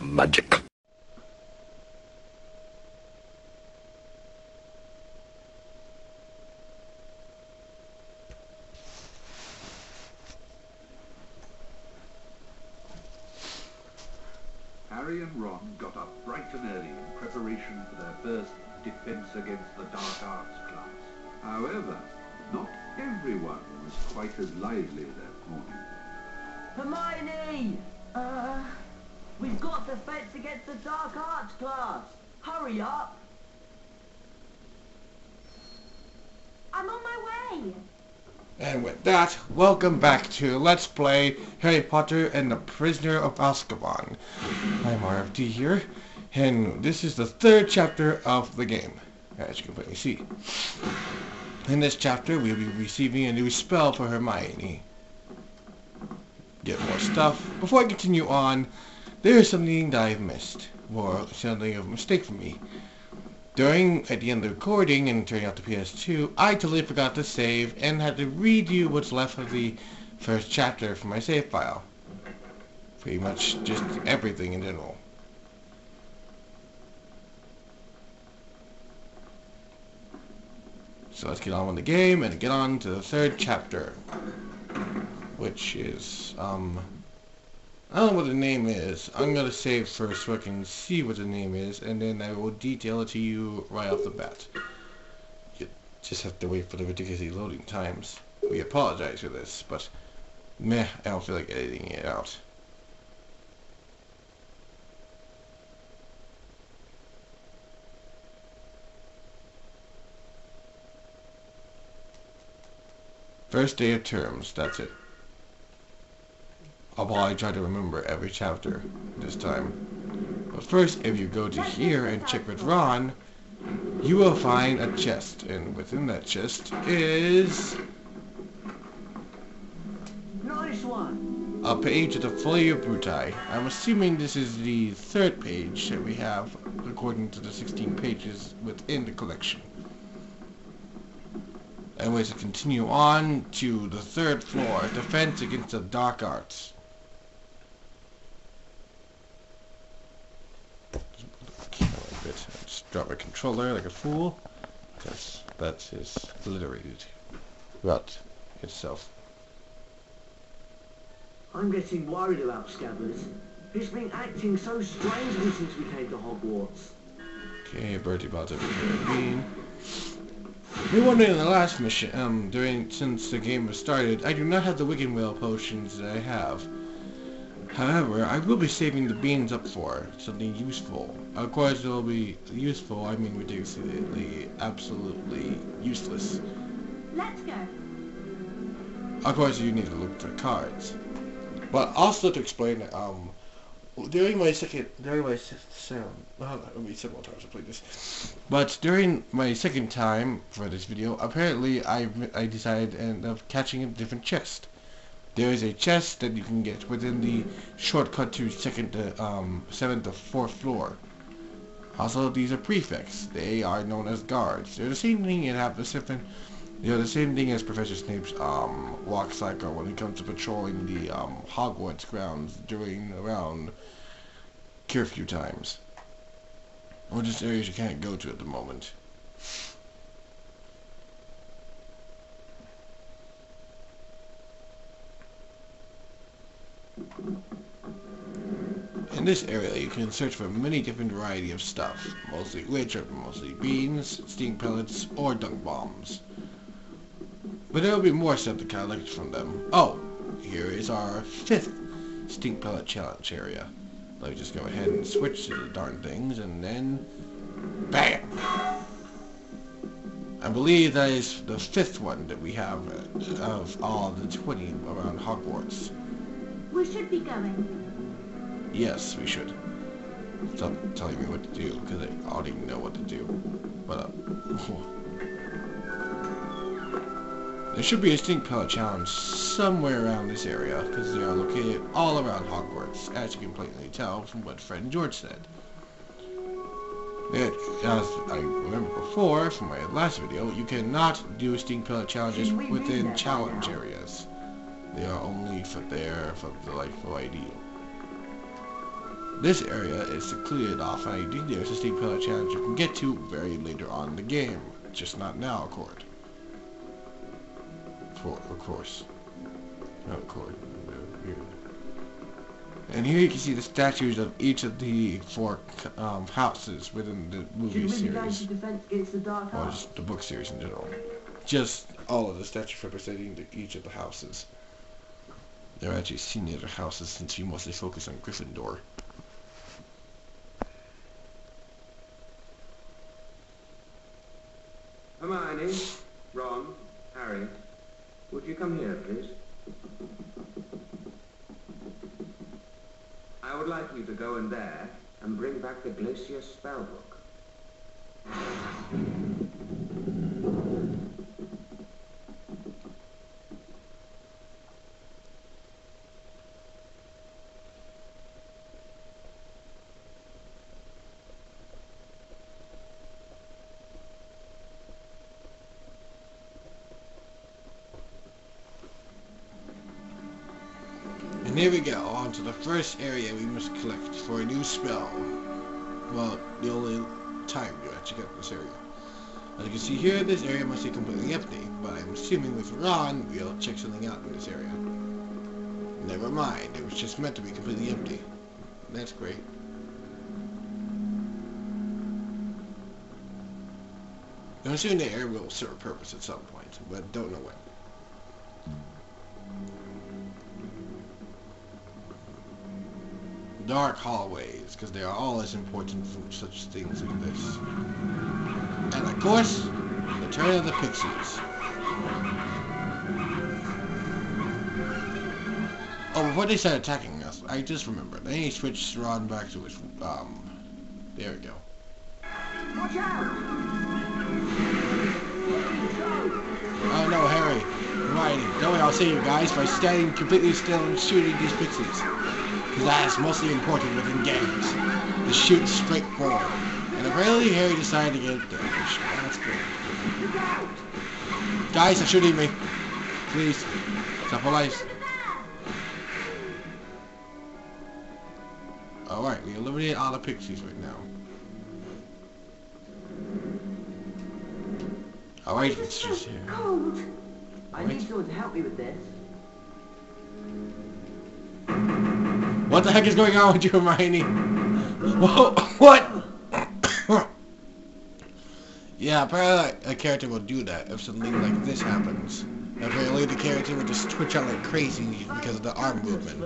Magic. Harry and Ron got up bright and early in preparation for their first defense against the dark arts class. However, not everyone was quite as lively that morning. Hermione! We've got defense against the dark arts class. Hurry up! I'm on my way. And with that, welcome back to Let's Play Harry Potter and the Prisoner of Azkaban. I'm RFD here, and this is the third chapter of the game, as you can plainly see. In this chapter, we'll be receiving a new spell for Hermione. Get more stuff. Before I continue on, there is something that I've missed, or something of a mistake for me. At the end of the recording and turning out the PS2, I totally forgot to save and had to redo what's left of the first chapter from my save file. Pretty much just everything in general. So let's get on with the game and get on to the third chapter, which is, I don't know what the name is. I'm going to save first so I can see what the name is, and then I will detail it to you right off the bat. You just have to wait for the ridiculously loading times. We apologize for this, but meh, I don't feel like editing it out. First day of terms, that's it. I'll probably try to remember every chapter this time. But first, if you go to here and check with Ron, you will find a chest, and within that chest is Nice one! a page of the Folio Bruti. I'm assuming this is the third page that we have, according to the 16 pages within the collection. Anyways, to continue on to the third floor, Defense Against the Dark Arts. Just drop my controller like a fool, because that is obliterated throughout itself. I'm getting worried about Scabbers. He's been acting so strangely since we came to Hogwarts. Okay, Bertie Bott's over here. Bean. You're wondering in the last mission, since the game was started, I do not have the Wigginweld Potions that I have. However, I will be saving the beans up for something useful. Of course, it will be useful, I mean ridiculously, absolutely useless. Let's go. Of course, you need to look for cards. But also to explain, during my second time for this video, apparently I decided to end up catching a different chest. There is a chest that you can get within the shortcut to 7th to 4th floor. Also, these are prefects. They are known as guards. They're the same thing they're the same thing as Professor Snape's walk cycle when it comes to patrolling the Hogwarts grounds around curfew times, or just areas you can't go to at the moment. In this area, you can search for many different variety of stuff, mostly beans, steam pellets, or dunk bombs. But there will be more stuff to collect from them. Oh, here is our 5th stink pellet challenge area. Let me just go ahead and switch to the darn things, and then bam! I believe that is the 5th one that we have of all the 20 around Hogwarts. We should be going. Yes, we should. Stop telling me what to do, because I already know what to do. But, there should be a stink pellet challenge somewhere around this area, because they are located all around Hogwarts, as you can plainly tell from what Fred and George said. As I remember before, from my last video, you cannot do stink pellet challenges within challenge areas. They are only for the delightful idea. This area is secluded off, and I think there's a steep pillar challenge you can get to very later on in the game. Just not now, of course. Not of course. And here you can see the statues of each of the 4 houses within the movie series. Defense against the dark Or arts? just the book series in general. Just all of the statues representing each of the houses. There are actually seen the other houses since you mostly focus on Gryffindor. Hermione, Ron, Harry, would you come here, please? I would like you to go in there and bring back the Glaius Spell book. And here we go, on to the first area we must collect for a new spell. Well, the only time you actually get this area. As you can see here, this area must be completely empty, but I'm assuming with Ron, we'll check something out in this area. Never mind, it was just meant to be completely empty. That's great. I'm assuming the area will serve a purpose at some point, but don't know when. Dark hallways, because they are all as important for such things like this. And of course, the turn of the pixies. Oh, before they start attacking us, I just remembered. I need to switch Ron back to his, there we go. Watch out! Oh no, Harry. Hermione, don't worry, I'll save you guys by standing completely still and shooting these pixies. Because that is mostly important within games. To shoot straight forward. And apparently Harry decided to get damaged. That's good. Guys, they're shooting me. Please. Stop police. Alright, we eliminated all the pixies right now. Alright, it's just here. Cold. I need someone to help me with this. What the heck is going on with you, Hermione? Whoa, what? Yeah, apparently a character will do that if something like this happens. Apparently the character will just twitch out like crazy because of the arm movement.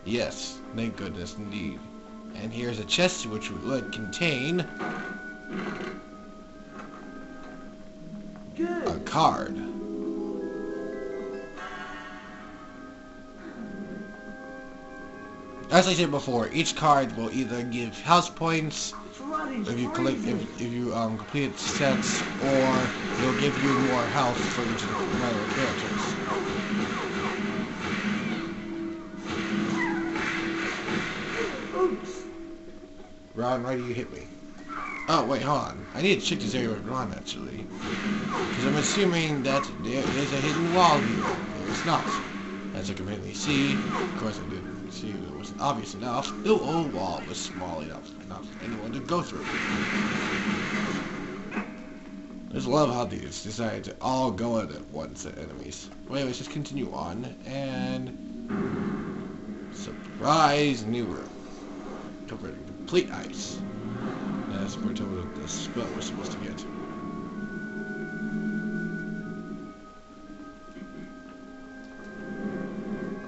Yes, thank goodness indeed. And here's a chest which would contain a card. As I said before, each card will either give house points if you collect if you complete sets, or it'll give you more health for each of the other characters. Oops. Ron, why do you hit me? Oh wait, hold on. I need to check this area with Ron actually, because I'm assuming that there's a hidden wall here. It's not. As I can completely see, of course I didn't see it wasn't obvious enough. The old wall was small enough for anyone to go through. I just love how these decided to all go at it once at enemies. Well, anyways, just continue on, and surprise, new room. Covered in complete ice. That's what the spell we're supposed to get.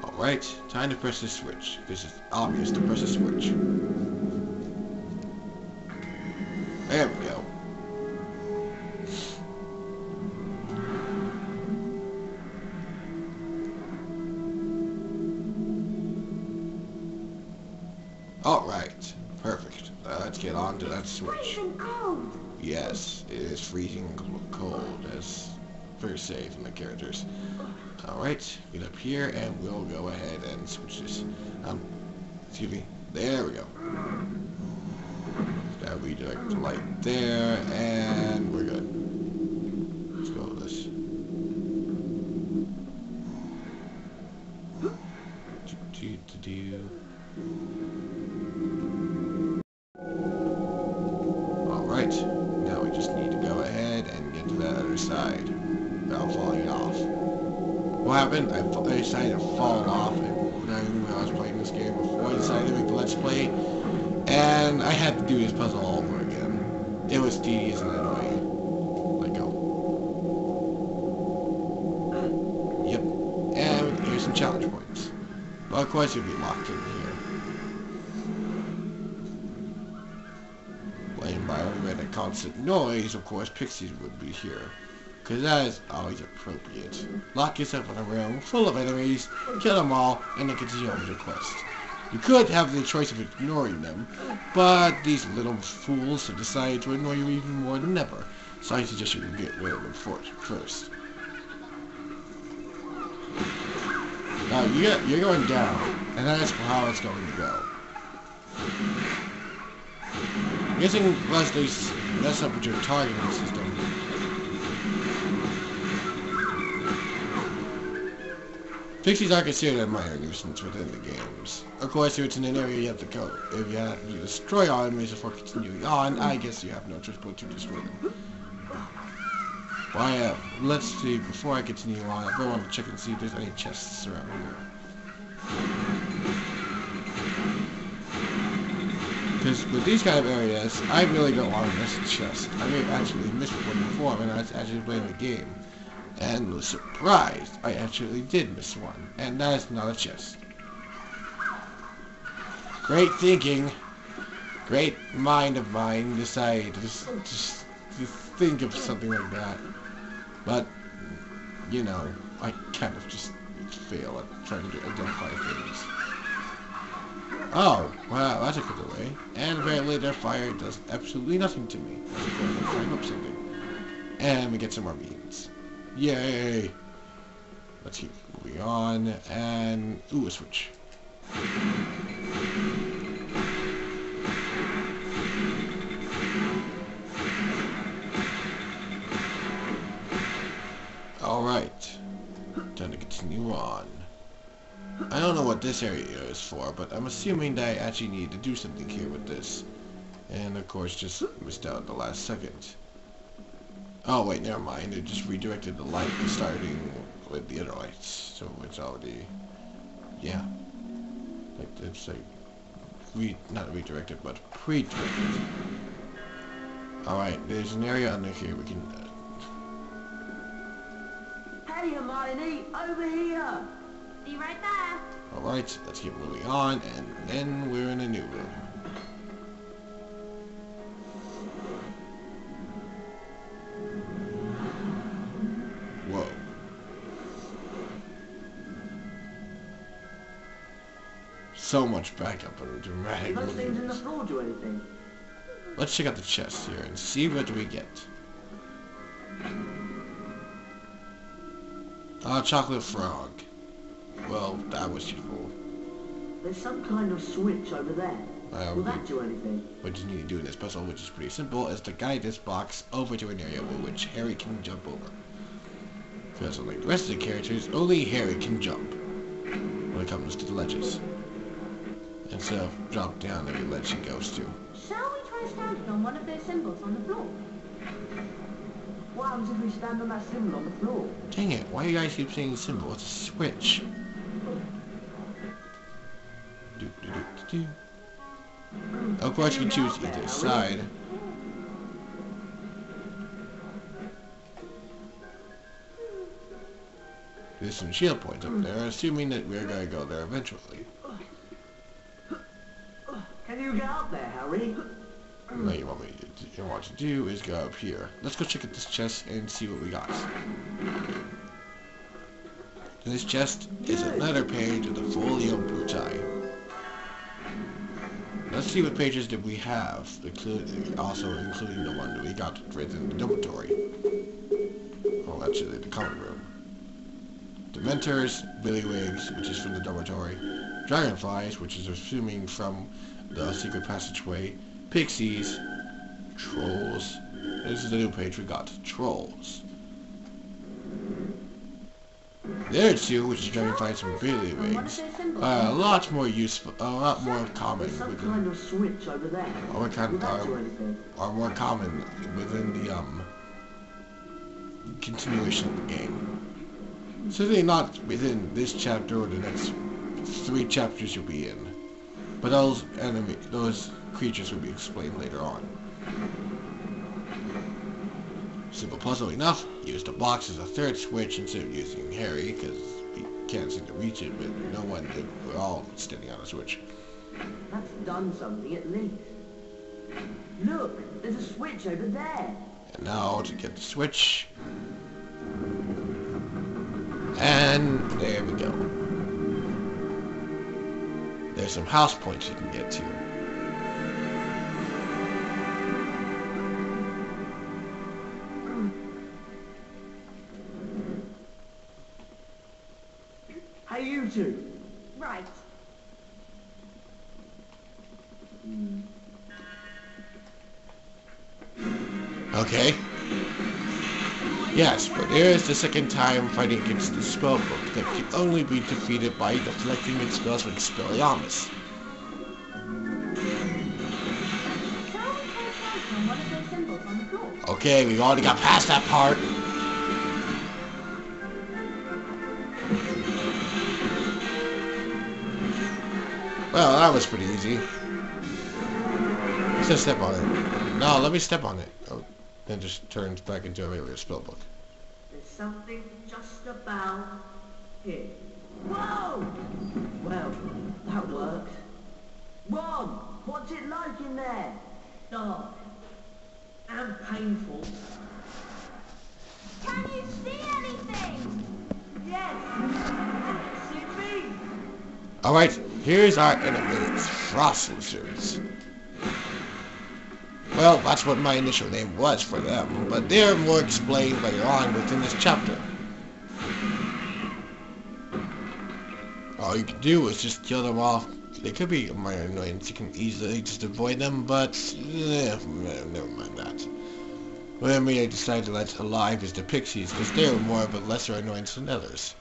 Alright, time to press the switch. This is obvious to press the switch. There we go. Alright, perfect. Let's get on to that switch. Freezing cold. Yes, it is freezing cold, as very safe in the characters. Alright, get up here and we'll go ahead and switch this. Excuse me. There we go. Gotta redirect the light there, and we're good. Let's go with this. what happened? I decided to fall off, and I knew I was playing this game before I decided to make the Let's Play, and I had to do this puzzle all over again. It was tedious and annoying. Let go. Yep. And here's some challenge points. Well, of course you'll be locked in here. Playing by a constant noise, of course, pixies would be here. Because that is always appropriate. Lock yourself in a room full of enemies, kill them all, and then continue on with your quest. You could have the choice of ignoring them, but these little fools have decided to annoy you even more than ever, so I suggest you get rid of them first. Now, you're going down, and that's how it's going to go. I'm guessing unless they mess up with your targeting system. Pixies are considered a minor nuisance within the games. Of course, if it's in an area you have to go, if you have to destroy all enemies before continuing on, I guess you have no choice but to destroy them. Well, let's see, before I continue on, I want to check and see if there's any chests around here. Because with these kind of areas, I really don't want to miss a chest. I may have actually missed one before when I was actually playing the game. And was surprised I actually did miss one. And that is not a chest. Great thinking. Great mind of mine decided to just think of something like that. But, you know, I kind of just fail at trying to identify things. Oh, wow, that's a good way. And apparently their fire does absolutely nothing to me. That's a good way to climb up something. And we get some more beans. Yay! Let's keep moving on, and ooh, a switch. Alright, time to continue on. I don't know what this area is for, but I'm assuming that I actually need to do something here with this. And of course just missed out at the last second. Oh wait, never mind. It just redirected the light starting with the other lights, so it's already, yeah. Like it's like not redirected, but pre-directed. All right, there's an area under here we can. Hey, Hermione, over here! Be right there. All right, let's keep moving on, and then we're in a new room. Whoa. So much backup and dramatic Those things in the movements. floor do anything? Let's check out the chest here and see what we get. Chocolate frog. Well, that was useful. There's some kind of switch over there. Will that do anything? What you need to do in this puzzle, which is pretty simple, is to guide this box over to an area which Harry can jump over. Because unlike the rest of the characters, only Harry can jump when it comes to the ledges. Instead of drop down every ledge he goes to. Shall we try standing on one of those symbols on the floor? What happens if we stand on that symbol on the floor? Dang it, why do you guys keep saying symbol? It's a switch. Do. Of course you can choose either side. There's some shield points up there, assuming that we're going to go there eventually. Can you get up there, Harry? What you want to do is go up here. Let's go check out this chest and see what we got. This chest is another page of the Folio Bruti. Let's see what pages did we have, including the one that we got written in the dormitory. Oh, actually, the common room. Dementors, Billywigs, which is from the dormitory. Dragonflies, which is assuming from the secret passageway. Pixies. Trolls. This is the new page we got. Trolls. The other two, which is Dragonflies and Billywigs, are a lot more useful, a lot more common. There's some kind of switch over there. Will that do anything? Are more common within the continuation of the game. Certainly not within this chapter or the next 3 chapters you'll be in. But those creatures will be explained later on. Simple puzzle enough. Use the box as a third switch instead of using Harry, because he can't seem to reach it, but no one did. We're all standing on a switch. That's done something at least. Look, there's a switch over there. And now to get the switch. And there we go. There's some house points you can get to. Hey, you two. Right. Okay. Yes, but there is the second time fighting against the spellbook that can only be defeated by deflecting its spells with Expelliarmus. Shall we try counting on one of those symbols on the floor? Okay, we already got past that part. Well, that was pretty easy. Let's just step on it. No, let me step on it. Oh, then just turns back into a regular spellbook. There's something just about here. Whoa! Well, that worked. Ron, what's it like in there? Dark. And painful. Can you see anything? Yes! See me? Alright, here's our enemies, Frost Lizards. Well, that's what my initial name was for them, but they're more explained later on within this chapter. All you can do is just kill them off. They could be a minor annoyance, you can easily just avoid them, but never mind that. Well, I decided to let alive is the pixies, because they're more of a lesser annoyance than others.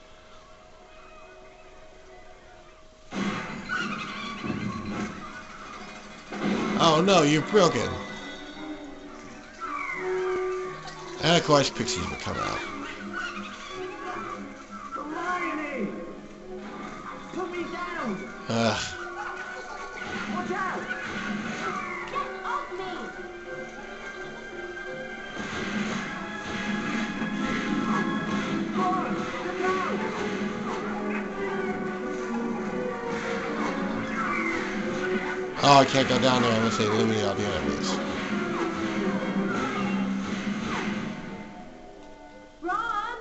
Oh no, you're broken. And of course, pixies will come out. Hermione! Put me down! Watch out! Get off me! Ron, look out! Oh, I can't go down there unless they eliminate all the enemies. Ron!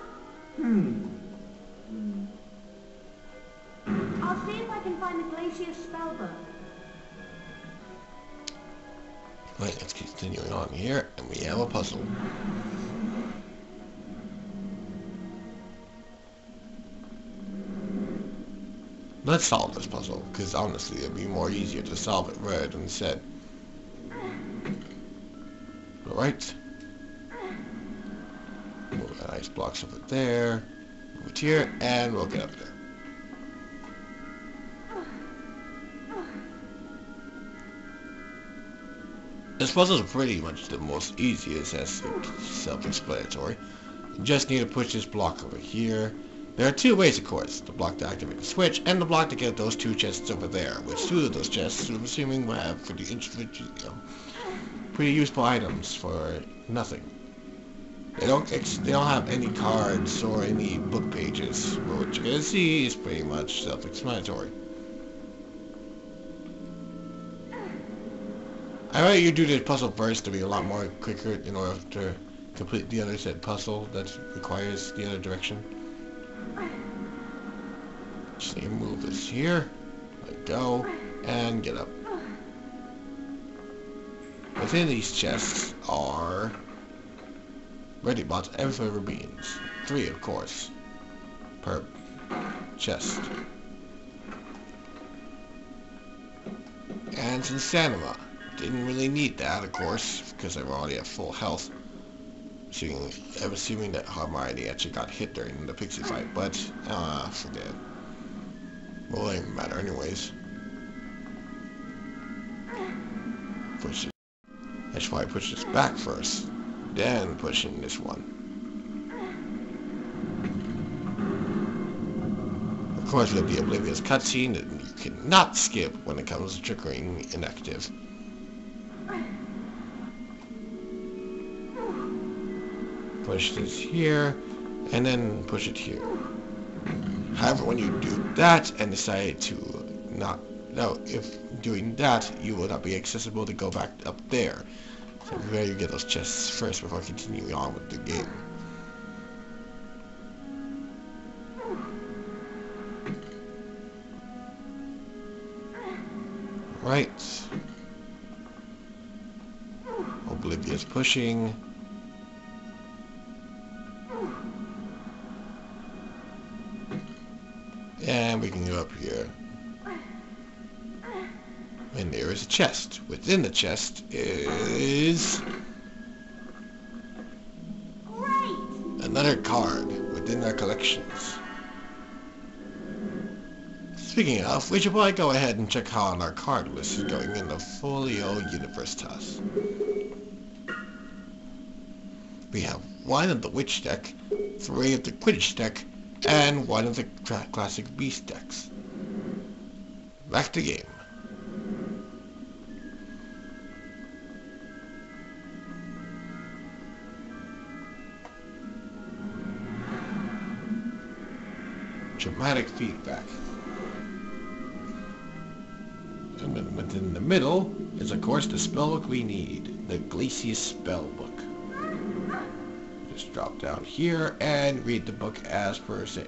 I'll see if I can find the Glaius Spell Book. Right, let's continue on here, and we have a puzzle. Let's solve this puzzle, because honestly it'd be more easier to solve it rather than said. Alright. Move the ice blocks over there, move it here, and we'll get up there. This puzzle is pretty much the most easiest, as it's self-explanatory. You just need to push this block over here. There are 2 ways, of course. The block to activate the switch, and the block to get those 2 chests over there, which 2 of those chests, I'm assuming, will have pretty useful items for nothing. They don't have any cards or any book pages, but what you're gonna see is pretty much self-explanatory. I bet you do this puzzle first to be a lot more quicker in order to complete the other said puzzle that requires the other direction. Just need to move this here, let go, and get up. Within these chests are ready bots and flavor beans. 3, of course, per chest. And some stamina. Didn't really need that, of course, because I'm already at full health. I'm assuming that Hermione actually got hit during the pixie fight, but forget it. Well, it doesn't matter anyways. Push it. That's why I push this back first, then pushing this one. course, we have the Oblivious cutscene that you cannot skip when it comes to triggering inactive. Push this here, and then push it here. However, when you do that and decide to not... No, if doing that, you will not be accessible to go back up there. So we better get those chests first before continuing on with the game. Right. Oblivious pushing. And we can go up here. And there is a chest. Within the chest is... Great! another card within our collections. Speaking of, we should probably go ahead and check how our card list is going in the Folio Universitas. We have 1 of the Witch deck, 3 of the Quidditch deck, and 1 of the Classic Beast decks. Back to game. Dramatic feedback. And then within the middle is, of course, the spellbook we need, the Glaius Spell Book. Just drop down here and read the book as per se.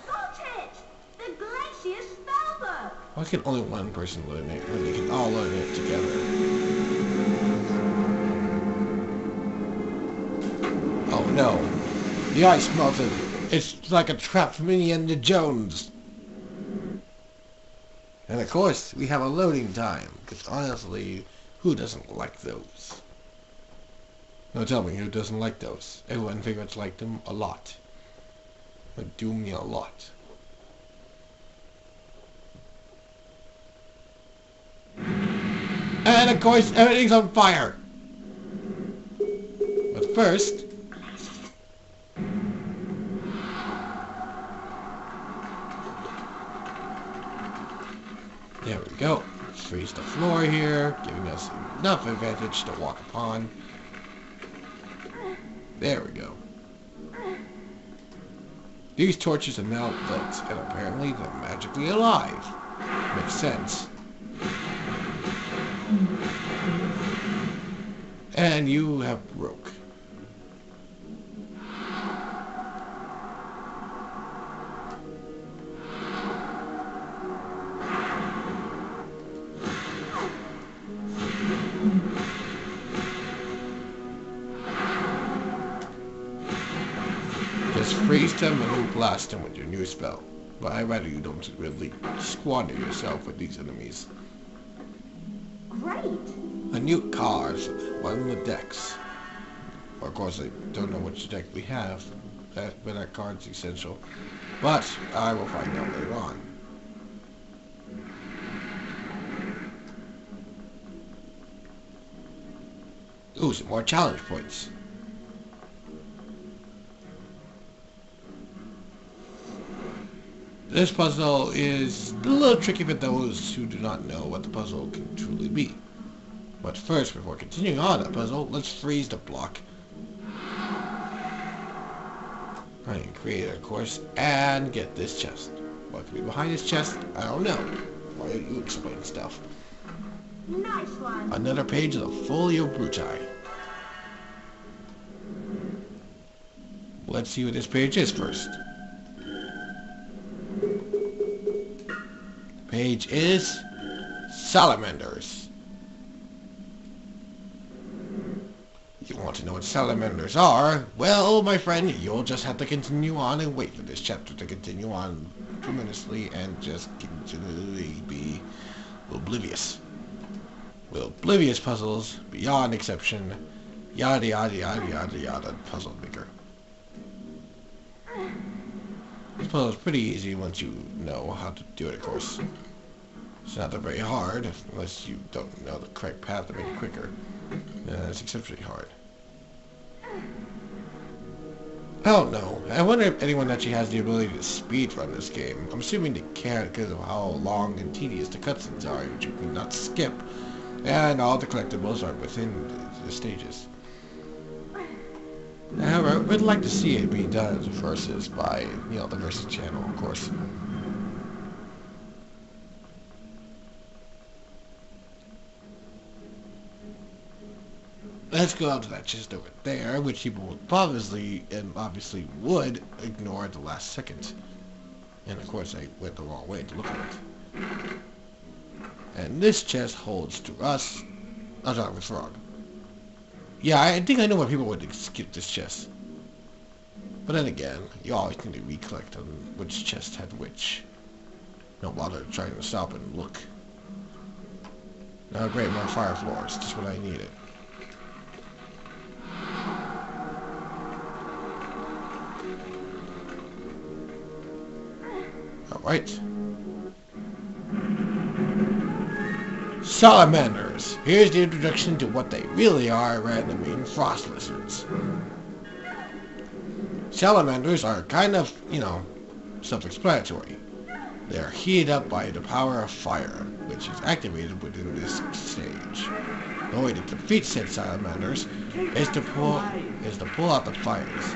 Got it! The Glaius Spellbook! Why can only one person learn it when they can all learn it together? Oh no, the ice melted. It's like a trap from Indiana Jones. And of course, we have a loading time, because honestly, who doesn't like those? No, tell me, who doesn't like those? Everyone figures like them a lot. But do me a lot. And of course, everything's on fire! But first... there we go. Freeze the floor here, giving us enough advantage to walk upon. There we go. These torches are now lit, and apparently they're magically alive. Makes sense. And you have broke. Just freeze them and then blast them with your new spell. But I'd rather you don't really squander yourself with these enemies. Great! A new card, one of the decks. Or of course I don't know which deck we have, but that card's essential. But I will find out later on. Ooh, some more challenge points. This puzzle is a little tricky for those who do not know what the puzzle can truly be. But first, before continuing on that puzzle, let's freeze the block. And create it, of course, and get this chest. What could be behind this chest? I don't know. Why don't you explain stuff? Nice one! Another page of the Folio Bruti. Let's see what this page is first. Page is salamanders. You want to know what salamanders are? Well, my friend, you'll just have to continue on and wait for this chapter to continue on tremendously and just continually be oblivious. With oblivious puzzles, beyond exception, yada yada yada yada yada, puzzle maker. This puzzle is pretty easy once you know how to do it, of course. It's not that very hard, unless you don't know the correct path to make it quicker. It's exceptionally hard. I don't know. I wonder if anyone actually has the ability to speedrun this game. I'm assuming they can't because of how long and tedious the cutscenes are, which you cannot skip. And all the collectibles are within the stages. However, I would like to see it be done as versus by, the versus channel, of course. Let's go out to that chest over there, which people would obviously would ignore at the last second. And of course I went the wrong way to look at it. And this chest holds to us. I'm sorry, I was wrong. Yeah, I think I know where people would skip this chest. But then again, you always need to recollect on which chest had which. Don't bother trying to stop and look. Oh great, more fire floors, just what I needed. Alright. Salamanders. Here's the introduction to what they really are rather than being frost lizards. Salamanders are kind of, self-explanatory. They are heated up by the power of fire, which is activated within this stage. The way to defeat said salamanders is to pull out the fires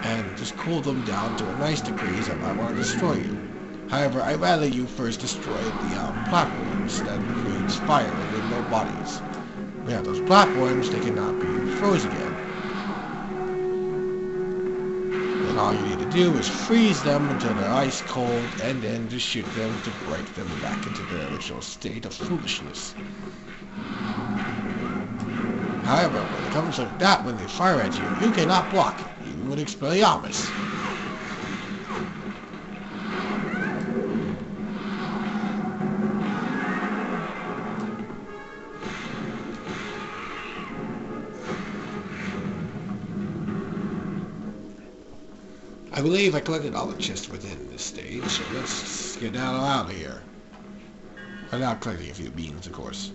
and just cool them down to a nice degree that I want to destroy you. However, I'd rather you first destroy the platforms that creates fire within their bodies. Without those platforms, they cannot be frozen again. And all you need to do is freeze them until they're ice cold, and then just shoot them to break them back into their original state of foolishness. However, when it comes like that, when they fire at you, you cannot block it, even with Expelliarmus. I believe I collected all the chests within this stage, so let's get out of here. Without collecting a few beans, of course.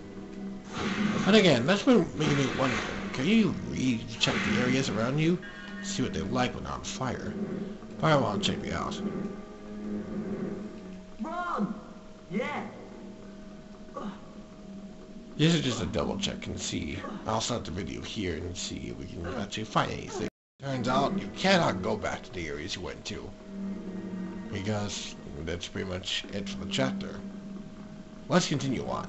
And again, that's been making me wonder, can you recheck the areas around you? See what they're like when they're on fire. I want to check me out. Ron! Yeah! This is just a double check and see. I'll start the video here and see if we can actually find anything. Turns out you cannot go back to the areas you went to, because that's pretty much it for the chapter. Let's continue on.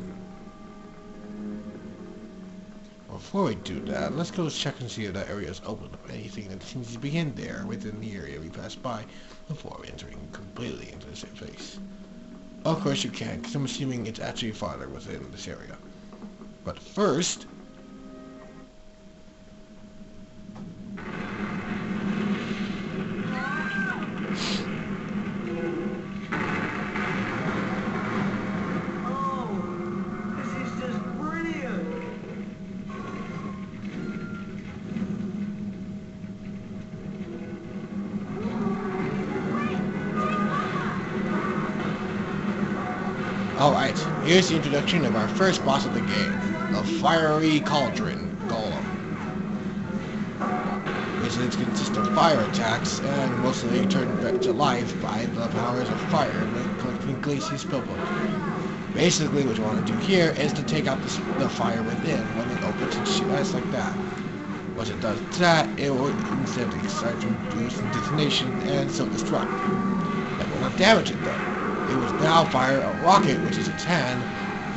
Before we do that, let's go check and see if that area is open to anything that seems to be in there within the area we passed by before entering completely into the same place. Of course you can, because I'm assuming it's actually farther within this area. But first, alright, here's the introduction of our first boss of the game, the fiery cauldron golem. Which consists of fire attacks, and mostly turned back to life by the powers of fire when collecting Glaius Spell Destroy. Basically, what you want to do here is to take out the fire within when it opens and shoots like that. Once it does that, it will instantly start to produce a detonation and self-destruct. That will not damage it though. It will now fire a rocket, which is its hand,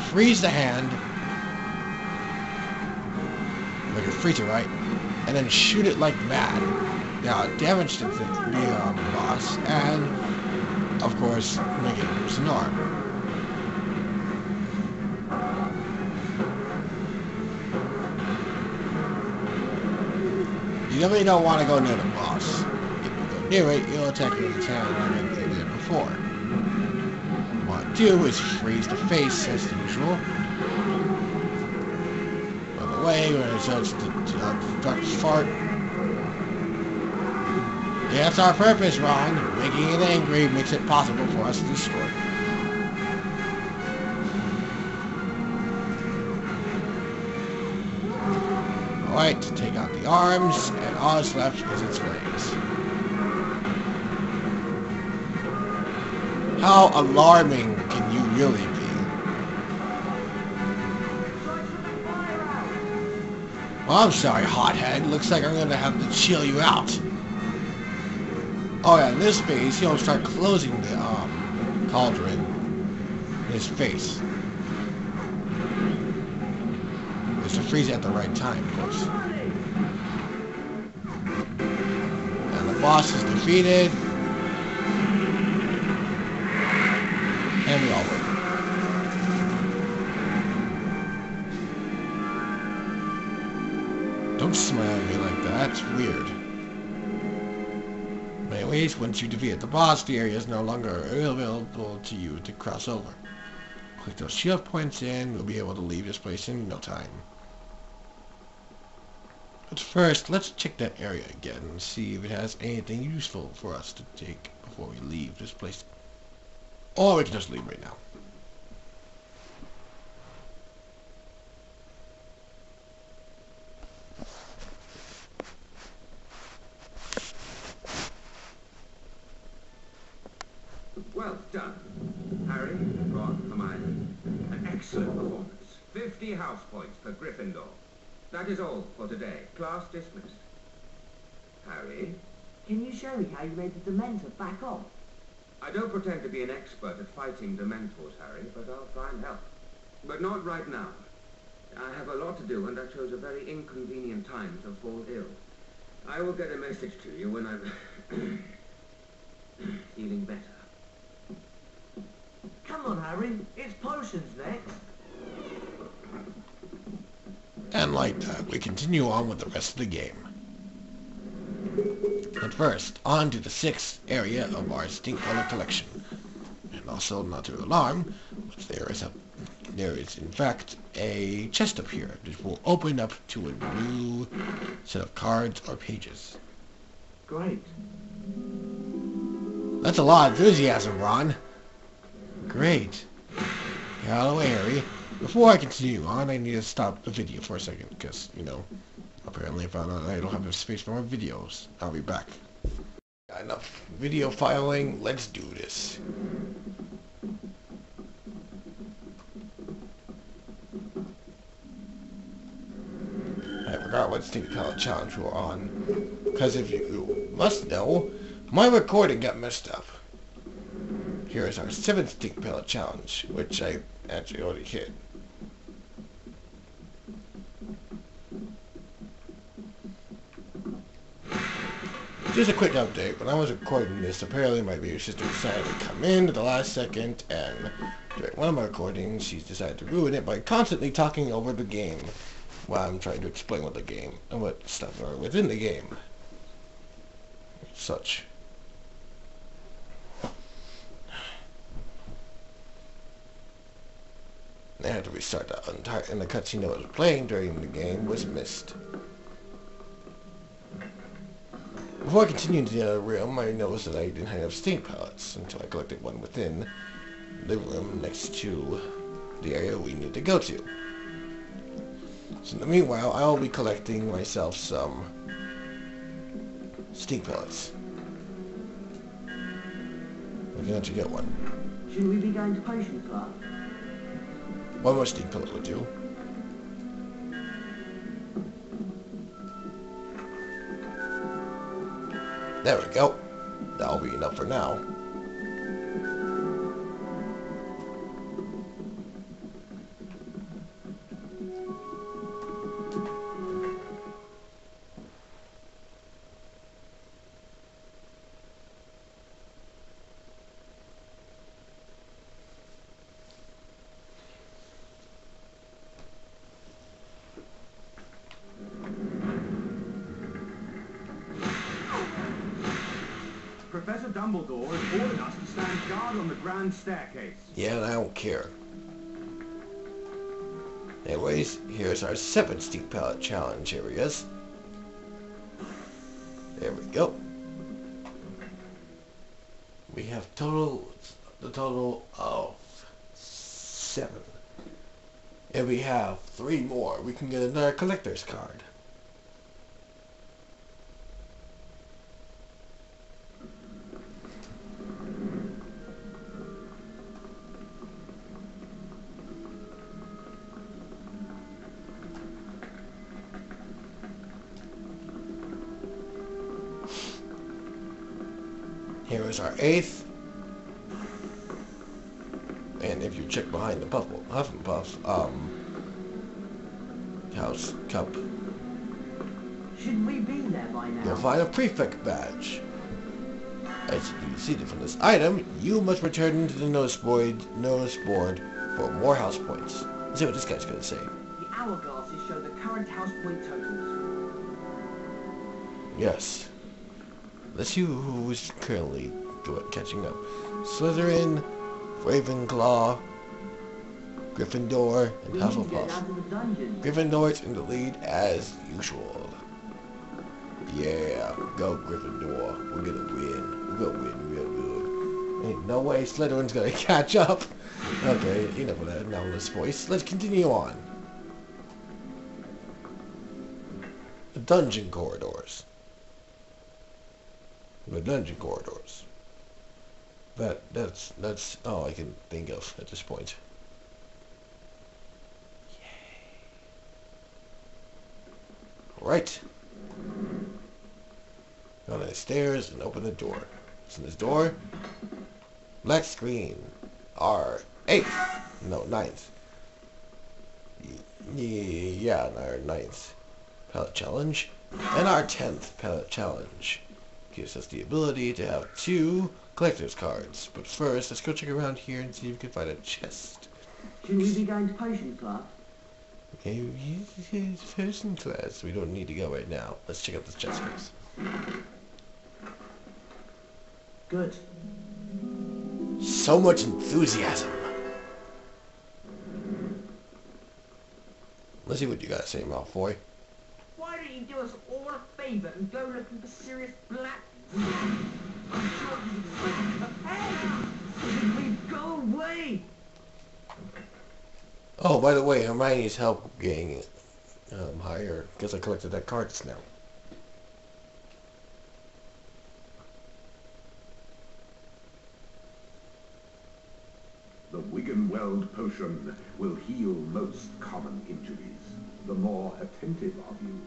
freeze the hand, like a freezer, right? And then shoot it like mad. Now it damaged the boss, and of course, make it lose an arm. You definitely don't want to go near the boss. If you go near it, you'll attack it with its hand like they did before. What you want to do is freeze the face as usual. By the way, when it starts to fart. Yeah, that's our purpose, Ron. Making it angry makes it possible for us to destroy it. Alright, to take out the arms, and all that's left is its legs. How alarming can you really be? Well, I'm sorry, hothead. Looks like I'm gonna have to chill you out. Oh yeah, in this phase, he'll start closing the cauldron in his face. Just to freeze it at the right time, of course. And the boss is defeated. And we all win. Don't smile at me like that. It's weird. Anyways, once you defeat the boss, the area is no longer available to you to cross over. Click those shield points in, we'll be able to leave this place in no time. But first, let's check that area again and see if it has anything useful for us to take before we leave this place. Or we can just leave right now. Well done. Harry, Ron, Hermione. An excellent performance. 50 house points per Gryffindor. That is all for today. Class dismissed. Harry? Can you show me how you made the Dementor back off? I don't pretend to be an expert at fighting Dementors, Harry, but I'll try and help. But not right now. I have a lot to do, and I chose a very inconvenient time to fall ill. I will get a message to you when I'm feeling better. Come on, Harry. It's potions next. And like that, we continue on with the rest of the game. But first, on to the 6th area of our stink pellet collection. And also, not to alarm, but there is in fact a chest up here that will open up to a new set of cards or pages. Great. That's a lot of enthusiasm, Ron. Great. Get out of the way, Harry. Before I continue on, I need to stop the video for a second, because, you know, apparently I found out I don't have enough space for more videos. I'll be back. Got enough video filing. Let's do this. I forgot what Stink Pellet Challenge we're on. Because if you must know, my recording got messed up. Here is our 7th Stink Pellet Challenge, which I actually already hit. Just a quick update. When I was recording this, apparently my baby sister decided to come in at the last second, and during one of my recordings, she's decided to ruin it by constantly talking over the game while I'm trying to explain what the game and what stuff are within the game. Such. I had to restart that entire, and the cutscene that was playing during the game was missed. Before I continued to the other room, I noticed that I didn't have enough stink pellets until I collected one within the room next to the area we need to go to. So in the meanwhile, I'll be collecting myself some stink pellets. We're going to get one. Shouldn't we be going to potion class? One more stink pellet will do. There we go. That'll be enough for now. Professor Dumbledore has ordered us to stand guard on the grand staircase. Yeah, and I don't care. Anyways, here's our 7th Stink Pellet Challenge areas. There we go. We have the total of 7. And we have 3 more. We can get another collector's card. There is our 8th. And if you check behind the Huff and Puff, House Cup, Should we be there by now? you'll find a prefect badge. As you can see from this item, you must return to the notice board for more house points. Let's see what this guy's gonna say. The hourglasses show the current house point totals. Yes. Let's see who's currently catching up. Slytherin, Ravenclaw, Gryffindor, and We need to get Hufflepuff. out of the dungeon. Gryffindor's in the lead as usual. Yeah, go Gryffindor. We're gonna win. We're gonna win real good. Ain't no way Slytherin's gonna catch up. Okay, enough of that anomalous voice. Let's continue on. The dungeon corridors. The dungeon corridors. That's all I can think of at this point. Yay. Right. Go down the stairs and open the door. What's in this door? Black screen. Our 8th. No, 9th. Yeah, our 9th palette challenge. And our 10th palette challenge. Gives us the ability to have 2 collector's cards. But first, let's go check around here and see if we can find a chest. Should we be going to potion class? Okay, it's potion class. We don't need to go right now. Let's check out this chest first. Good. So much enthusiasm. Let's see what you gotta say, Malfoy. Why don't you do us all a favour and go looking for Sirius Black? I'm sure you Hey! We go away! Oh, by the way, Hermione's help getting higher because I collected that cards now. The Wigginweld Potion will heal most common injuries. The more attentive of you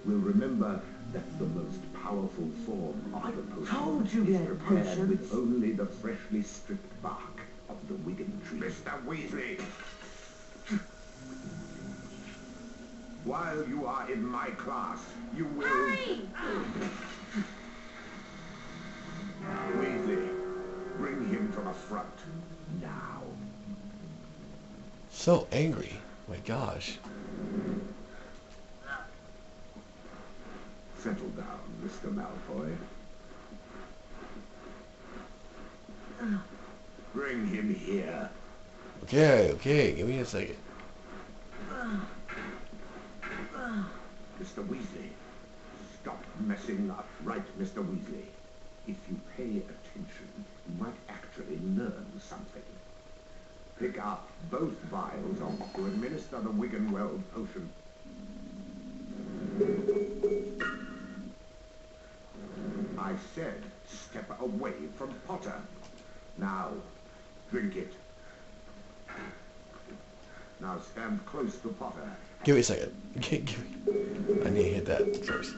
will remember that the most powerful form of the potion Told you is we had prepared potions. with only the freshly stripped bark of the Wiggin tree. Mr. Weasley! While you are in my class, you will... Hurry! Weasley, bring him to the front now. So angry. My gosh. Settle down, Mr. Malfoy. Bring him here. Okay, give me a second. Mr. Weasley, stop messing up. Right, Mr. Weasley. If you pay attention, you might actually learn something. Pick up both vials to administer the Wigginweld Potion. I said step away from Potter. Now, drink it. Now stand close to Potter. Give me a second. I need to hit that first.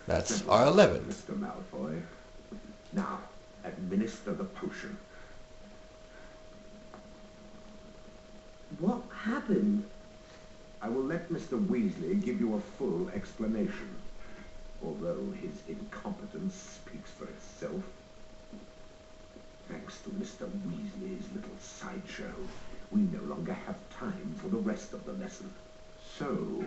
That's our 11th. Mr. Malfoy. Now, administer the potion. What happened? I will let Mr. Weasley give you a full explanation, although his incompetence speaks for itself. Thanks to Mr. Weasley's little sideshow, we no longer have time for the rest of the lesson. So,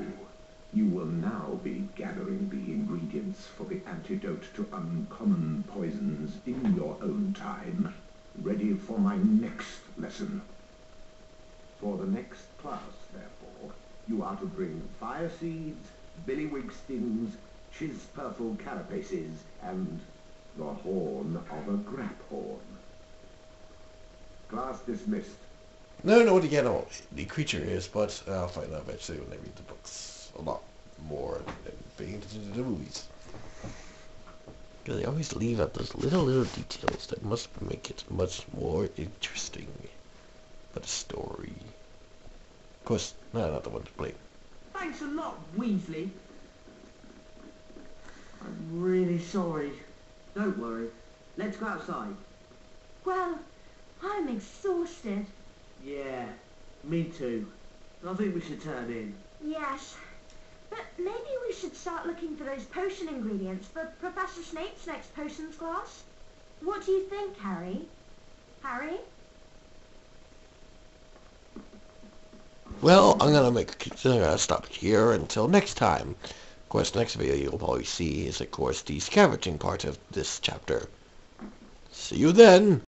you will now be gathering the ingredients for the antidote to uncommon poisons in your own time, ready for my next lesson. For the next class, therefore, you are to bring fire seeds, billywig stings, chiz-purple carapaces, and the horn of a graphorn. Class dismissed. I don't know what the creature is, but I'll find out eventually when I read the books. A lot more than paying attention to the movies. Because they always leave out those little details that must make it much more interesting. But the story... Of course, no, not the one to play. Thanks a lot, Weasley. I'm really sorry. Don't worry. Let's go outside. Well, I'm exhausted. Yeah, me too. I think we should turn in. Yes. But maybe we should start looking for those potion ingredients for Professor Snape's next potions class. What do you think, Harry? Harry? Well, I'm gonna stop it here until next time. Of course, the next video you'll probably see is, of course, the scavenging part of this chapter. See you then!